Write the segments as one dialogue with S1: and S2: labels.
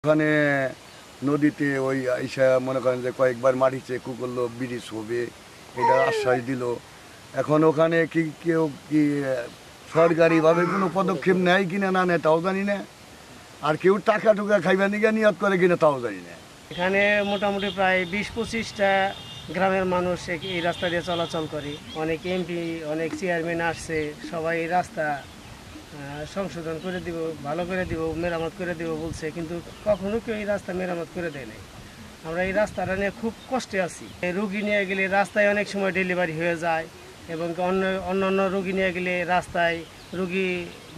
S1: ওখানে নদীতে ওই আইসা মনে করেন যে কয়েকবার মাটি চেকু করলো, ব্রিজ হবে এটা আশ্বাস দিল। এখন ওখানে কি কেউ কি সরকারিভাবে কোনো পদক্ষেপ নেয় কিনা না নেয় তাও জানি না, আর কেউ টাকা টুকা খাইবার নিয়ে নিয়ত করে কিনা তাও জানি না।
S2: এখানে মোটামুটি প্রায় 20-25টা গ্রামের মানুষ এই রাস্তা দিয়ে চলাচল করে। অনেক এমপি, অনেক চেয়ারম্যান আসছে, সবাই এই রাস্তা সংশোধন করে দিব, ভালো করে দিব, মেরামত করে দিব বলছে, কিন্তু কখনো কেউ এই রাস্তা মেরামত করে দেয় নাই। আমরা এই রাস্তাটা নিয়ে খুব কষ্টে আছি। রুগী নিয়ে গেলে রাস্তায় অনেক সময় ডেলিভারি হয়ে যায়, এবং অন্য রুগী নিয়ে গেলে রাস্তায় রুগী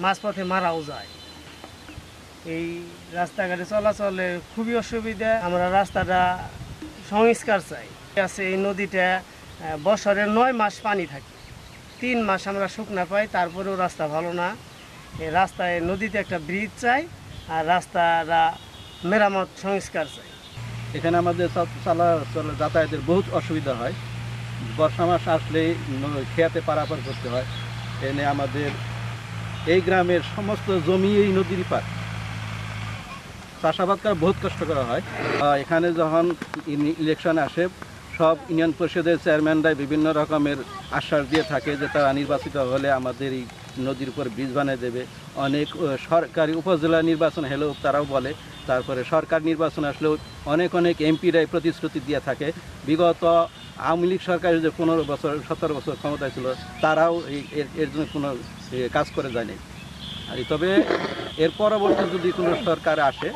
S2: মাঝপথে মারাও যায়। এই রাস্তাঘাটে চলাচলে খুবই অসুবিধা। আমরা রাস্তাটা সংস্কার চাই। আছে এই নদীটা বছরে 9 মাস পানি থাকে, 3 মাস আমরা শুকনা পাই, তারপরেও রাস্তা ভালো না। এই রাস্তায় নদীতে একটা ব্রিজ চাই, আর রাস্তাটা মেরামত সংস্কার চাই।
S3: এখানে আমাদের যাতায়াতের বহুত অসুবিধা হয়। বর্ষা মাস আসলেই খেয়াতে পারাপার করতে হয়। এনে আমাদের এই গ্রামের সমস্ত জমি এই নদীর পার, চাষাবাদ করা বহুত কষ্ট করা হয়। এখানে যখন ইলেকশন আসে, সব ইউনিয়ন পরিষদের চেয়ারম্যানরাই বিভিন্ন রকমের আশ্বাস দিয়ে থাকে যে তারা নির্বাচিত হলে আমাদের এই নদীর উপর ব্রিজ বানিয়ে দেবে। অনেক সরকারি উপজেলা নির্বাচন হলেও তারাও বলে, তারপরে সরকার নির্বাচন আসলেও অনেক এমপিরাই প্রতিশ্রুতি দিয়ে থাকে। বিগত আওয়ামী লীগ সরকার যে 15 বছর 17 বছর ক্ষমতায় ছিল, তারাও এর জন্য কোনো কাজ করে যায়নি। আর তবে এর পরবর্তী যদি কোনো সরকার আসে,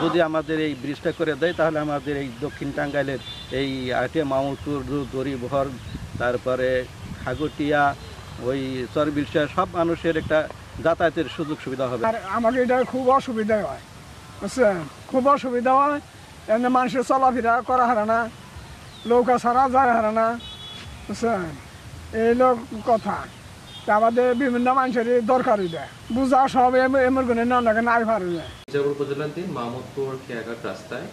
S3: যদি আমাদের এই ব্রিজটা করে দেয়, তাহলে আমাদের এই দক্ষিণ টাঙ্গাইলের এই আটিয়া, মামুদপুর, দড়িভর, তারপরে খাগটিয়া, ওই চরবিলসা সব মানুষের একটা যাতায়াতের সুযোগ সুবিধা হবে।
S4: আর আমাকে এটা খুব অসুবিধা হয়, বুঝছেন, খুব অসুবিধা হয়। এমনি মানুষের চলাফেরা করা হারে না, নৌকা ছাড়া যায় হারে না, বুঝছেন, এই লোক কথা। তা আমাদের বিভিন্ন মানুষের দরকারই দেয়, বুঝা সব এমন করে না লাগে নাই পারে না।
S5: মির্জাপুর উপজেলাধীন মাহমুদপুর খেয়াঘাট রাস্তায়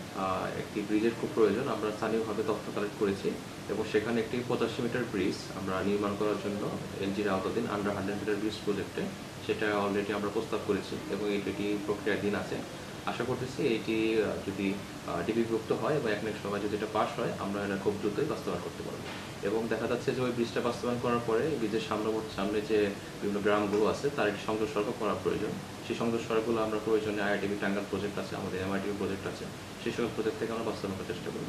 S5: একটি ব্রিজের খুব প্রয়োজন। আমরা স্থানীয়ভাবে তথ্য কালেক্ট করেছি এবং সেখানে একটি 85 মিটার ব্রিজ আমরা নির্মাণ করার জন্য এলজির আওতাধীন আন্ডার 100 মিটার ব্রিজ প্রজেক্টে সেটা অলরেডি আমরা প্রস্তাব করেছি এবং এটি প্রক্রিয়াধীন আছে। আশা করতেছি এটি যদি ডিবিভুক্ত হয় এবং এক সময় যদি এটা পাস হয়, আমরা এটা খুব দ্রুতই বাস্তবায়ন করতে পারবো। এবং দেখা যাচ্ছে যে ওই ব্রিজটা বাস্তবায়ন করার পরে ব্রিজের সামনে যে বিভিন্ন গ্রামগুলো আছে তার একটি সংযোগ সড়ক করা প্রয়োজন। সেই সংযোগ সড়কগুলো আমরা প্রয়োজনে আইআইটিবি টাঙ্গাইল প্রজেক্ট আছে, আমাদের এমআইটিবি প্রজেক্ট আছে, সেই সকল প্রজেক্ট থেকে আমরা বাস্তবায়ন করার চেষ্টা করব।